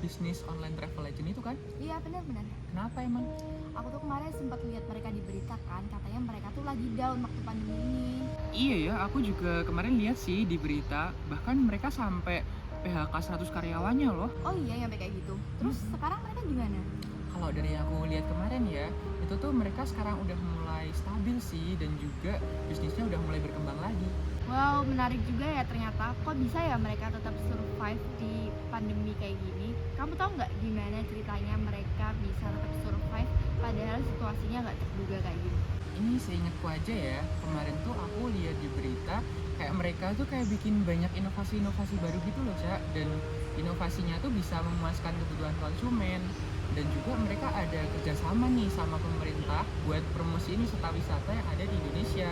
bisnis online travel agent itu kan? Iya benar-benar. Kenapa emang? Aku tuh kemarin sempat lihat mereka diberitakan katanya mereka tuh lagi down waktu pandemi ini. Iya ya, aku juga kemarin lihat sih di berita, bahkan mereka sampai PHK 100 karyawannya loh. Oh iya ya kayak gitu. Terus Mm-mm. sekarang mereka gimana? Kalau dari yang aku lihat kemarin ya, itu tuh mereka sekarang udah mulai stabil sih dan juga bisnisnya udah mulai berkembang lagi. Wow, menarik juga ya ternyata. Kok bisa ya mereka tetap survive di pandemi kayak gini? Kamu tahu nggak gimana ceritanya mereka bisa tetap survive padahal situasinya nggak terduga kayak gini? Ini seingatku aja ya, kemarin tuh aku lihat di berita kayak mereka tuh kayak bikin banyak inovasi-inovasi baru gitu loh, Cak. Dan inovasinya tuh bisa memuaskan kebutuhan konsumen. Dan juga mereka ada kerjasama nih sama pemerintah buat promosi ini wisata wisata yang ada di Indonesia.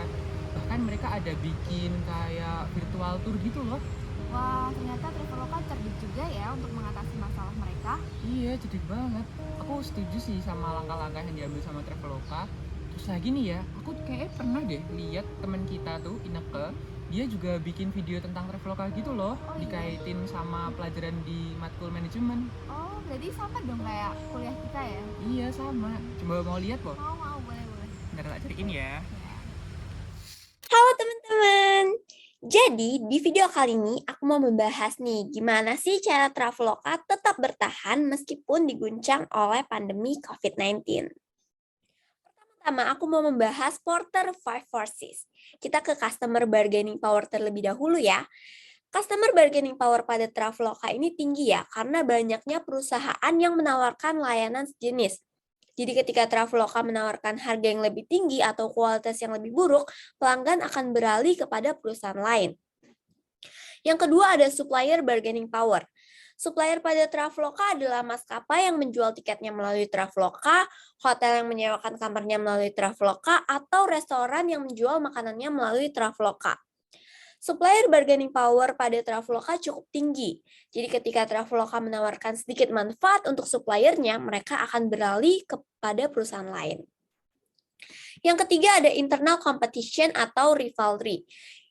Bahkan mereka ada bikin kayak virtual tour gitu loh. Wah, ternyata Traveloka cerdik juga ya untuk mengatasi masalah mereka. Iya, cerdik banget. Aku setuju sih sama langkah-langkah yang diambil sama Traveloka. Terus lagi nih ya, aku kayak pernah deh lihat teman kita tuh, Ineke, dia juga bikin video tentang Traveloka gitu loh, Oh iya. dikaitin sama pelajaran di matkul manajemen. Oh, berarti sama dong kayak kuliah kita ya? Iya, sama. Coba mau lihat, Boh? Mau, boleh, boleh. Bentar tak cariin ya. Ya. Halo teman-teman. Jadi di video kali ini aku mau membahas nih gimana sih cara Traveloka tetap bertahan meskipun diguncang oleh pandemi COVID-19. Pertama, aku mau membahas Porter 5 Forces. Kita ke customer bargaining power terlebih dahulu ya. Customer bargaining power pada Traveloka ini tinggi ya karena banyaknya perusahaan yang menawarkan layanan sejenis. Jadi ketika Traveloka menawarkan harga yang lebih tinggi atau kualitas yang lebih buruk, pelanggan akan beralih kepada perusahaan lain. Yang kedua ada supplier bargaining power. Supplier pada Traveloka adalah maskapai yang menjual tiketnya melalui Traveloka, hotel yang menyewakan kamarnya melalui Traveloka, atau restoran yang menjual makanannya melalui Traveloka. Supplier bargaining power pada Traveloka cukup tinggi. Jadi ketika Traveloka menawarkan sedikit manfaat untuk suppliernya, mereka akan beralih kepada perusahaan lain. Yang ketiga ada internal competition atau rivalry.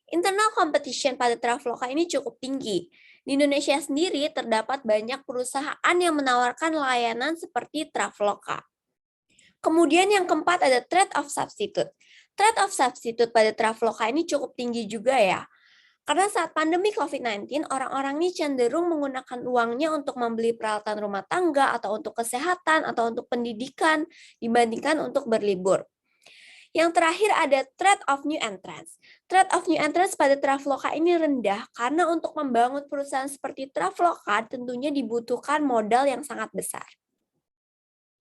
Internal competition pada Traveloka ini cukup tinggi. Di Indonesia sendiri terdapat banyak perusahaan yang menawarkan layanan seperti Traveloka. Kemudian yang keempat ada trade of substitute. Trade of substitute pada Traveloka ini cukup tinggi juga ya. Karena saat pandemi COVID-19, orang-orang ini cenderung menggunakan uangnya untuk membeli peralatan rumah tangga atau untuk kesehatan atau untuk pendidikan dibandingkan untuk berlibur. Yang terakhir ada trade of new entrants. Trade of new entrants pada Traveloka ini rendah karena untuk membangun perusahaan seperti Traveloka tentunya dibutuhkan modal yang sangat besar.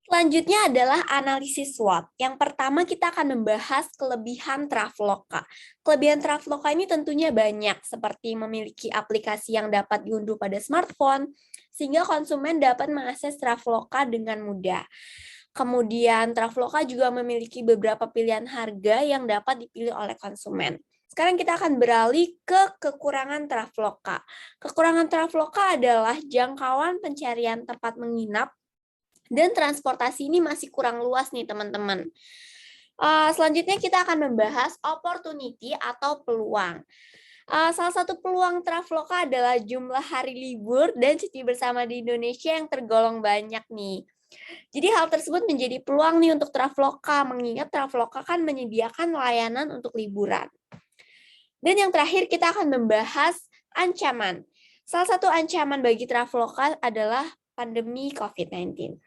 Selanjutnya adalah analisis SWOT. Yang pertama kita akan membahas kelebihan Traveloka. Kelebihan Traveloka ini tentunya banyak, seperti memiliki aplikasi yang dapat diunduh pada smartphone, sehingga konsumen dapat mengakses Traveloka dengan mudah. Kemudian Traveloka juga memiliki beberapa pilihan harga yang dapat dipilih oleh konsumen. Sekarang kita akan beralih ke kekurangan Traveloka. Kekurangan Traveloka adalah jangkauan pencarian tempat menginap dan transportasi ini masih kurang luas nih teman-teman. Selanjutnya kita akan membahas opportunity atau peluang. Salah satu peluang Traveloka adalah jumlah hari libur dan cuti bersama di Indonesia yang tergolong banyak nih. Jadi hal tersebut menjadi peluang nih untuk Traveloka, mengingat Traveloka kan menyediakan layanan untuk liburan. Dan yang terakhir kita akan membahas ancaman. Salah satu ancaman bagi Traveloka adalah pandemi COVID-19.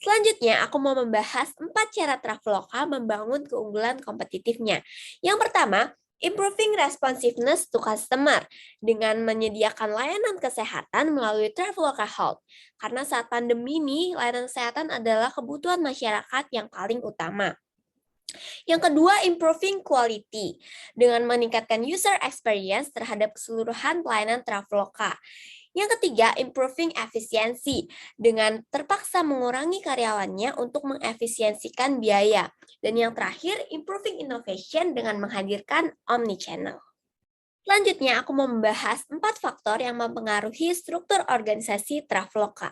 Selanjutnya, aku mau membahas 4 cara Traveloka membangun keunggulan kompetitifnya. Yang pertama, improving responsiveness to customer dengan menyediakan layanan kesehatan melalui Traveloka Health. Karena saat pandemi ini, layanan kesehatan adalah kebutuhan masyarakat yang paling utama. Yang kedua, improving quality dengan meningkatkan user experience terhadap keseluruhan pelayanan Traveloka. Yang ketiga, improving efisiensi dengan terpaksa mengurangi karyawannya untuk mengefisiensikan biaya. Dan yang terakhir, improving innovation dengan menghadirkan omnichannel. Selanjutnya, aku mau membahas 4 faktor yang mempengaruhi struktur organisasi Traveloka.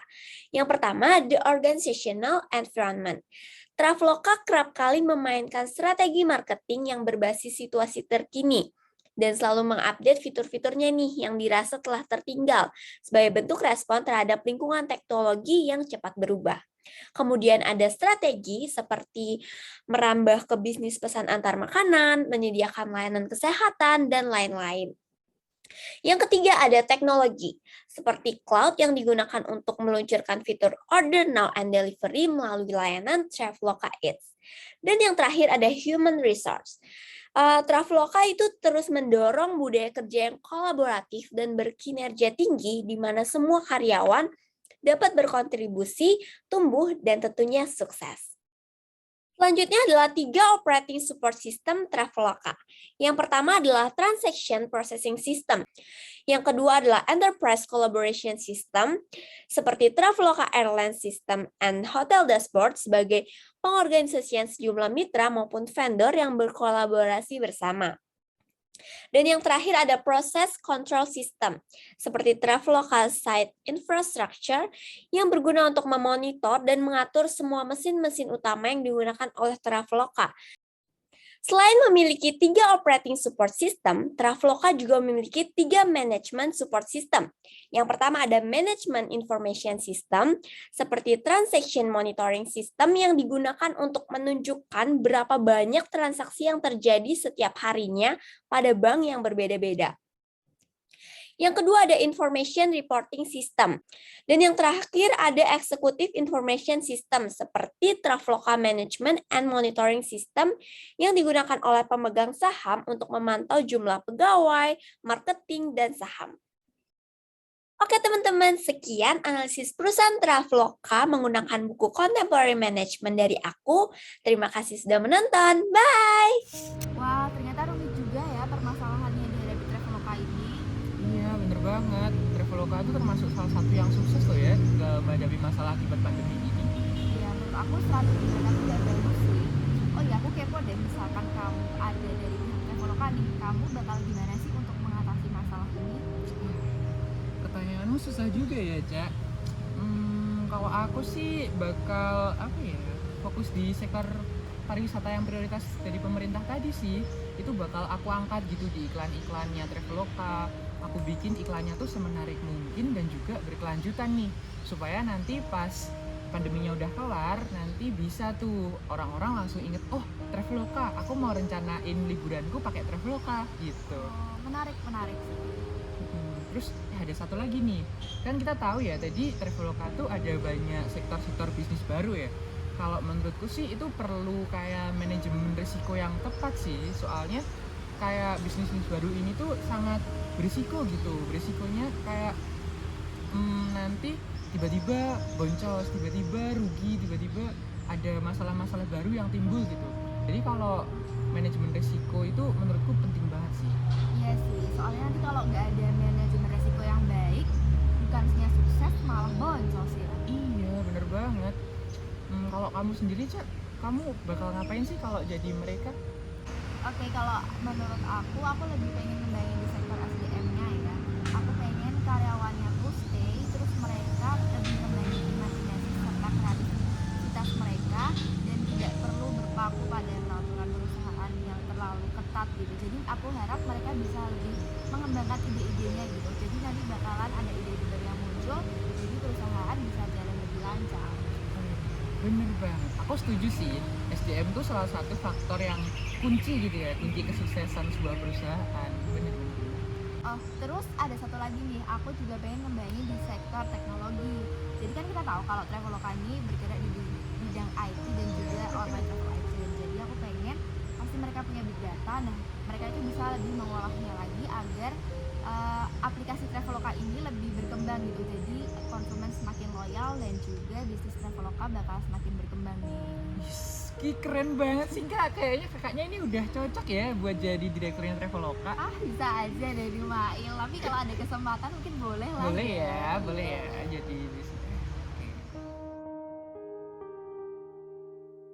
Yang pertama, the organizational environment. Traveloka kerap kali memainkan strategi marketing yang berbasis situasi terkini. dan selalu mengupdate fitur-fiturnya nih yang dirasa telah tertinggal sebagai bentuk respon terhadap lingkungan teknologi yang cepat berubah. Kemudian ada strategi seperti merambah ke bisnis pesan antar makanan, menyediakan layanan kesehatan, dan lain-lain. Yang ketiga ada teknologi, seperti cloud yang digunakan untuk meluncurkan fitur Order Now and Delivery melalui layanan Traveloka Eats. Dan yang terakhir ada human resource. Traveloka itu terus mendorong budaya kerja yang kolaboratif dan berkinerja tinggi di mana semua karyawan dapat berkontribusi, tumbuh, dan tentunya sukses. Selanjutnya adalah 3 operating support system Traveloka. Yang pertama adalah Transaction Processing System. Yang kedua adalah Enterprise Collaboration System, seperti Traveloka Airlines System and Hotel Dashboard sebagai pengorganisasian sejumlah mitra maupun vendor yang berkolaborasi bersama. Dan yang terakhir ada Process Control System, seperti Traveloka Site Infrastructure yang berguna untuk memonitor dan mengatur semua mesin-mesin utama yang digunakan oleh Traveloka. Selain memiliki 3 operating support system, Traveloka juga memiliki 3 management support system. Yang pertama ada Management Information System, seperti Transaction Monitoring System yang digunakan untuk menunjukkan berapa banyak transaksi yang terjadi setiap harinya pada bank yang berbeda-beda. Yang kedua ada Information Reporting System. Dan yang terakhir ada Executive Information System seperti Traveloka Management and Monitoring System yang digunakan oleh pemegang saham untuk memantau jumlah pegawai, marketing, dan saham. Oke teman-teman, sekian analisis perusahaan Traveloka menggunakan buku Contemporary Management dari aku. Terima kasih sudah menonton. Bye! Wah, ternyata rumit juga ya permasalahan yang dihadapi Traveloka ini. Iya, bener banget. Traveloka itu termasuk salah satu yang sukses loh ya dalam menghadapi masalah akibat pandemi ini. Ya, menurut aku strategi mereka tuh udah bagus sih. Oh iya, aku kepo deh, misalkan kamu ada dari pihak Traveloka nih, kamu bakal gimana sih untuk mengatasi masalah ini? Pertanyaanmu susah juga ya, Cak. Kalau aku sih bakal fokus di sektor pariwisata yang prioritas dari pemerintah tadi sih. Itu bakal aku angkat gitu di iklan-iklannya Traveloka. Aku bikin iklannya tuh semenarik mungkin dan juga berkelanjutan nih, supaya nanti pas pandeminya udah kelar, nanti bisa tuh orang-orang langsung inget, oh Traveloka, aku mau rencanain liburanku pakai Traveloka gitu. Oh, menarik sih. Terus ada satu lagi nih, kan kita tahu ya tadi Traveloka tuh ada banyak sektor-sektor bisnis baru ya. Kalau menurutku sih itu perlu kayak manajemen risiko yang tepat sih, soalnya kayak bisnis baru ini tuh sangat berisiko gitu. Berisikonya kayak nanti tiba-tiba boncos, tiba-tiba rugi, tiba-tiba ada masalah-masalah baru yang timbul gitu. Jadi kalau manajemen risiko itu menurutku penting banget sih. Iya sih, soalnya nanti kalau nggak ada manajemen resiko yang baik, bukannya sukses malah boncos ya. Iya, bener banget. Kalau kamu sendiri, Cak, kamu bakal ngapain sih kalau jadi mereka? Oke, kalau menurut aku lebih pengen ngembangin di sektor SDM-nya ya. Aku pengen karyawannya tuh stay, terus mereka lebih ngembangin imajinasi serta kreativitas mereka dan tidak perlu berpaku pada peraturan perusahaan yang terlalu ketat gitu. Jadi aku harap mereka bisa lebih mengembangkan ide-idenya gitu. Jadi nanti bakalan ada ide-ide baru yang muncul, jadi perusahaan bisa jalan lebih lancar. Bener banget, aku setuju sih. SDM itu salah satu faktor yang kunci gitu ya, kunci kesuksesan sebuah perusahaan. Bener. Oh, terus ada satu lagi nih, aku juga pengen ngembangin di sektor teknologi. Jadi kan kita tahu kalau Traveloka ini bergerak di bidang IT dan juga online travel agent. Jadi aku pengen pasti mereka punya big data, nah mereka itu bisa lebih mengolahnya lagi agar aplikasi Traveloka ini lebih berkembang gitu. Jadi konsumen semakin loyal dan juga bisnis Traveloka bakal semakin berkembang nih. Keren banget sih Kak, kayaknya kakaknya ini udah cocok ya buat jadi direkturnya Traveloka. Bisa aja dari Mail, tapi kalau ada kesempatan mungkin boleh lah. Boleh ya jadi